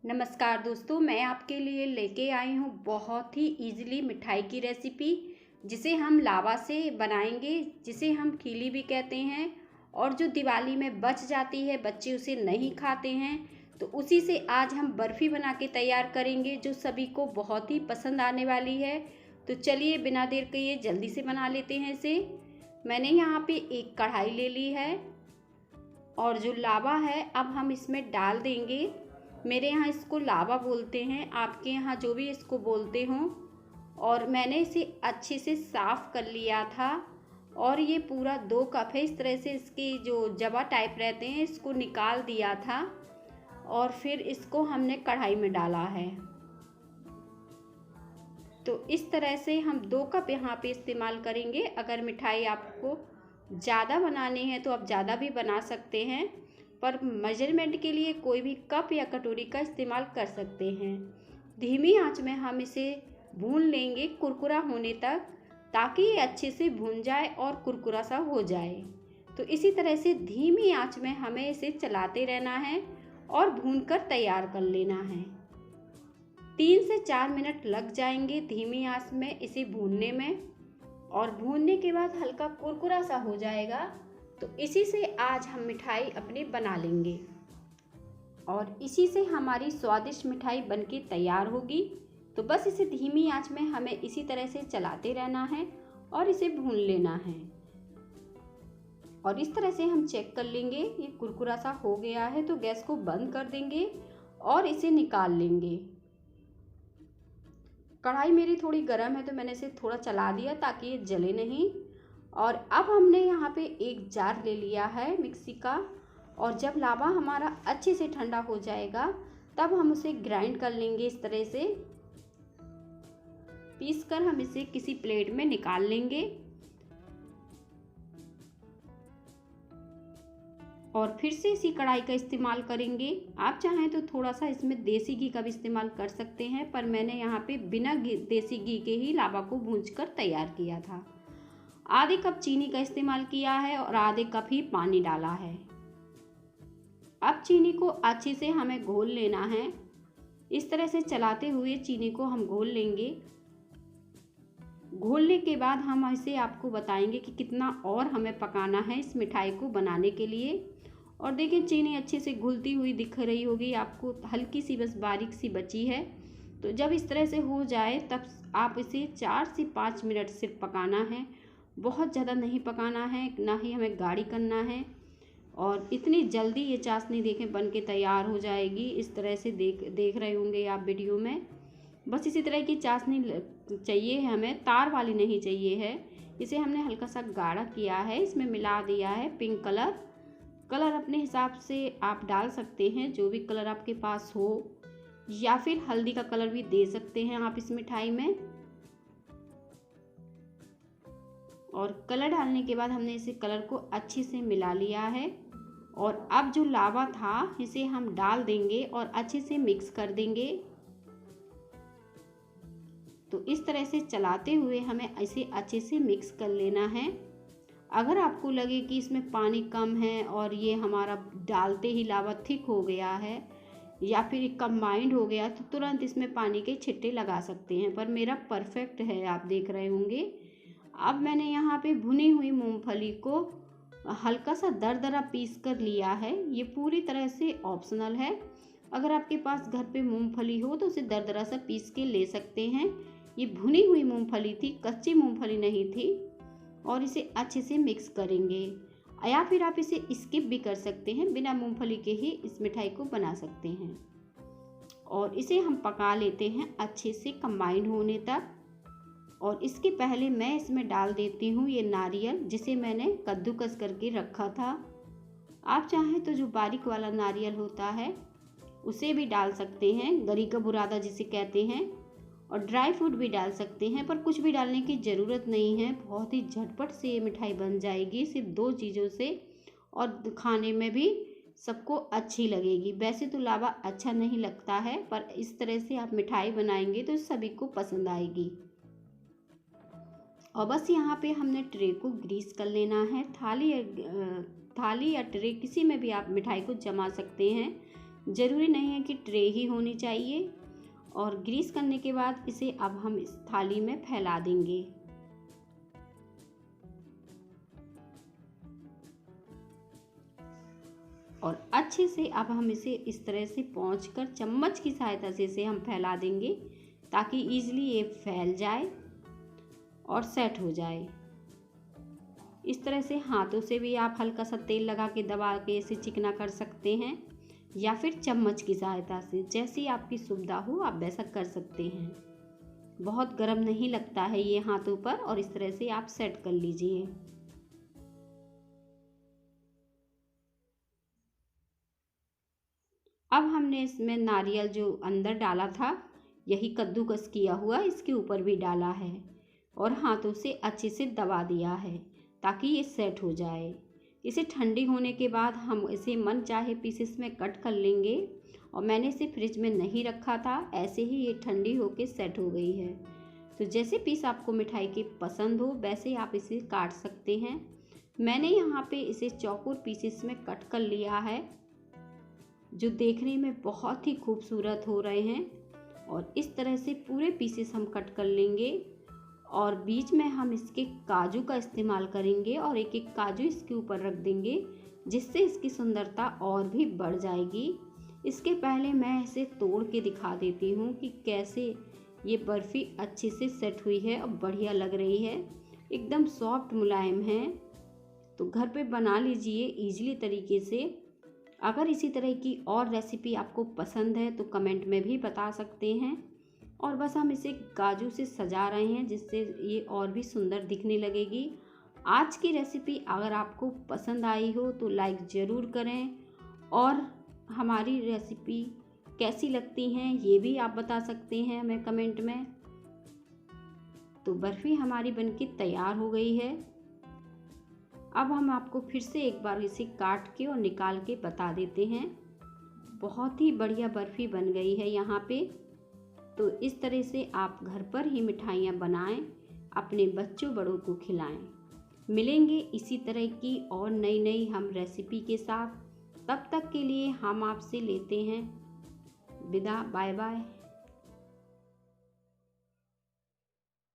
नमस्कार दोस्तों, मैं आपके लिए लेके आई हूँ बहुत ही इजीली मिठाई की रेसिपी जिसे हम लावा से बनाएंगे, जिसे हम खीली भी कहते हैं। और जो दिवाली में बच जाती है, बच्चे उसे नहीं खाते हैं, तो उसी से आज हम बर्फ़ी बना के तैयार करेंगे जो सभी को बहुत ही पसंद आने वाली है। तो चलिए बिना देर किए जल्दी से बना लेते हैं इसे। मैंने यहाँ पे एक कढ़ाई ले ली है और जो लावा है अब हम इसमें डाल देंगे। मेरे यहाँ इसको लावा बोलते हैं, आपके यहाँ जो भी इसको बोलते हों। और मैंने इसे अच्छे से साफ़ कर लिया था और ये पूरा 2 कप है। इस तरह से इसकी जो जवा टाइप रहते हैं इसको निकाल दिया था और फिर इसको हमने कढ़ाई में डाला है। तो इस तरह से हम 2 कप यहाँ पे इस्तेमाल करेंगे। अगर मिठाई आपको ज़्यादा बनानी है तो आप ज़्यादा भी बना सकते हैं, पर मेजरमेंट के लिए कोई भी कप या कटोरी का इस्तेमाल कर सकते हैं। धीमी आंच में हम इसे भून लेंगे कुरकुरा होने तक, ताकि ये अच्छे से भून जाए और कुरकुरा सा हो जाए। तो इसी तरह से धीमी आंच में हमें इसे चलाते रहना है और भूनकर तैयार कर लेना है। 3 से 4 मिनट लग जाएंगे धीमी आंच में इसे भूनने में। और भूनने के बाद हल्का कुरकुरा सा हो जाएगा, तो इसी से आज हम मिठाई अपनी बना लेंगे और इसी से हमारी स्वादिष्ट मिठाई बनके तैयार होगी। तो बस इसे धीमी आंच में हमें इसी तरह से चलाते रहना है और इसे भून लेना है। और इस तरह से हम चेक कर लेंगे ये कुरकुरा सा हो गया है, तो गैस को बंद कर देंगे और इसे निकाल लेंगे। कढ़ाई मेरी थोड़ी गर्म है तो मैंने इसे थोड़ा चला दिया ताकि ये जले नहीं। और अब हमने यहाँ पे एक जार ले लिया है मिक्सी का, और जब लावा हमारा अच्छे से ठंडा हो जाएगा तब हम उसे ग्राइंड कर लेंगे। इस तरह से पीस कर हम इसे किसी प्लेट में निकाल लेंगे। और फिर से इसी कढ़ाई का इस्तेमाल करेंगे। आप चाहें तो थोड़ा सा इसमें देसी घी का भी इस्तेमाल कर सकते हैं, पर मैंने यहाँ पे बिना देसी घी के ही लावा को भूंजकर तैयार किया था। आधे कप चीनी का इस्तेमाल किया है और आधे कप ही पानी डाला है। अब चीनी को अच्छे से हमें घोल लेना है। इस तरह से चलाते हुए चीनी को हम घोल लेंगे। घोलने के बाद हम इसे आपको बताएंगे कि कितना और हमें पकाना है इस मिठाई को बनाने के लिए। और देखिए चीनी अच्छे से घुलती हुई दिख रही होगी आपको, हल्की सी बस बारीक सी बची है। तो जब इस तरह से हो जाए तब आप इसे 4 से 5 मिनट सिर्फ पकाना है। बहुत ज़्यादा नहीं पकाना है, ना ही हमें गाढ़ी करना है। और इतनी जल्दी ये चाशनी देखें बन के तैयार हो जाएगी। इस तरह से देख रहे होंगे आप वीडियो में। बस इसी तरह की चाशनी चाहिए है हमें, तार वाली नहीं चाहिए है। इसे हमने हल्का सा गाढ़ा किया है, इसमें मिला दिया है पिंक कलर। कलर अपने हिसाब से आप डाल सकते हैं, जो भी कलर आपके पास हो, या फिर हल्दी का कलर भी दे सकते हैं आप इस मिठाई में। और कलर डालने के बाद हमने इसे कलर को अच्छे से मिला लिया है। और अब जो लावा था इसे हम डाल देंगे और अच्छे से मिक्स कर देंगे। तो इस तरह से चलाते हुए हमें इसे अच्छे से मिक्स कर लेना है। अगर आपको लगे कि इसमें पानी कम है और ये हमारा डालते ही लावा थिक हो गया है या फिर कंबाइंड हो गया, तो तुरंत इसमें पानी के छिट्टे लगा सकते हैं, पर मेरा परफेक्ट है, आप देख रहे होंगे। अब मैंने यहाँ पे भुनी हुई मूंगफली को हल्का सा दरदरा पीस कर लिया है। ये पूरी तरह से ऑप्शनल है। अगर आपके पास घर पे मूंगफली हो तो उसे दरदरा सा पीस के ले सकते हैं। ये भुनी हुई मूंगफली थी, कच्ची मूंगफली नहीं थी। और इसे अच्छे से मिक्स करेंगे, या फिर आप इसे स्किप भी कर सकते हैं, बिना मूंगफली के ही इस मिठाई को बना सकते हैं। और इसे हम पका लेते हैं अच्छे से कंबाइंड होने तक। और इसके पहले मैं इसमें डाल देती हूँ ये नारियल, जिसे मैंने कद्दूकस करके रखा था। आप चाहें तो जो बारीक वाला नारियल होता है उसे भी डाल सकते हैं, गरी का बुरादा जिसे कहते हैं। और ड्राई फ्रूट भी डाल सकते हैं, पर कुछ भी डालने की ज़रूरत नहीं है। बहुत ही झटपट से ये मिठाई बन जाएगी सिर्फ 2 चीज़ों से, और खाने में भी सबको अच्छी लगेगी। वैसे तो लावा अच्छा नहीं लगता है, पर इस तरह से आप मिठाई बनाएंगे तो सभी को पसंद आएगी। और बस यहाँ पे हमने ट्रे को ग्रीस कर लेना है। थाली या ट्रे किसी में भी आप मिठाई को जमा सकते हैं। ज़रूरी नहीं है कि ट्रे ही होनी चाहिए। और ग्रीस करने के बाद इसे अब हम इस थाली में फैला देंगे। और अच्छे से अब हम इसे इस तरह से पोंछकर चम्मच की सहायता से इसे हम फैला देंगे, ताकि इजीली ये फैल जाए और सेट हो जाए। इस तरह से हाथों से भी आप हल्का सा तेल लगा के दबा के इसे चिकना कर सकते हैं, या फिर चम्मच की सहायता से, जैसी आपकी सुविधा हो आप वैसा कर सकते हैं। बहुत गर्म नहीं लगता है ये हाथों पर, और इस तरह से आप सेट कर लीजिए। अब हमने इसमें नारियल जो अंदर डाला था, यही कद्दूकस किया हुआ इसके ऊपर भी डाला है, और हाथों से अच्छे से दबा दिया है ताकि ये सेट हो जाए। इसे ठंडी होने के बाद हम इसे मन चाहे पीसेस में कट कर लेंगे, और मैंने इसे फ्रिज में नहीं रखा था, ऐसे ही ये ठंडी होके सेट हो गई है। तो जैसे पीस आपको मिठाई के पसंद हो वैसे आप इसे काट सकते हैं। मैंने यहाँ पे इसे चौकोर पीसेस में कट कर लिया है, जो देखने में बहुत ही खूबसूरत हो रहे हैं। और इस तरह से पूरे पीसेस हम कट कर लेंगे, और बीच में हम इसके काजू का इस्तेमाल करेंगे, और एक एक काजू इसके ऊपर रख देंगे, जिससे इसकी सुंदरता और भी बढ़ जाएगी। इसके पहले मैं इसे तोड़ के दिखा देती हूँ कि कैसे ये बर्फ़ी अच्छे से सेट हुई है और बढ़िया लग रही है, एकदम सॉफ्ट मुलायम है। तो घर पे बना लीजिए इजीली तरीके से। अगर इसी तरह की और रेसिपी आपको पसंद है तो कमेंट में भी बता सकते हैं। और बस हम इसे काजू से सजा रहे हैं, जिससे ये और भी सुंदर दिखने लगेगी। आज की रेसिपी अगर आपको पसंद आई हो तो लाइक ज़रूर करें, और हमारी रेसिपी कैसी लगती हैं ये भी आप बता सकते हैं हमें कमेंट में। तो बर्फ़ी हमारी बनके तैयार हो गई है। अब हम आपको फिर से एक बार इसे काट के और निकाल के बता देते हैं। बहुत ही बढ़िया बर्फ़ी बन गई है यहाँ पे। तो इस तरह से आप घर पर ही मिठाइयाँ बनाएं, अपने बच्चों बड़ों को खिलाएं। मिलेंगे इसी तरह की और नई नई हम रेसिपी के साथ। तब तक के लिए हम आपसे लेते हैं विदा। Bye bye.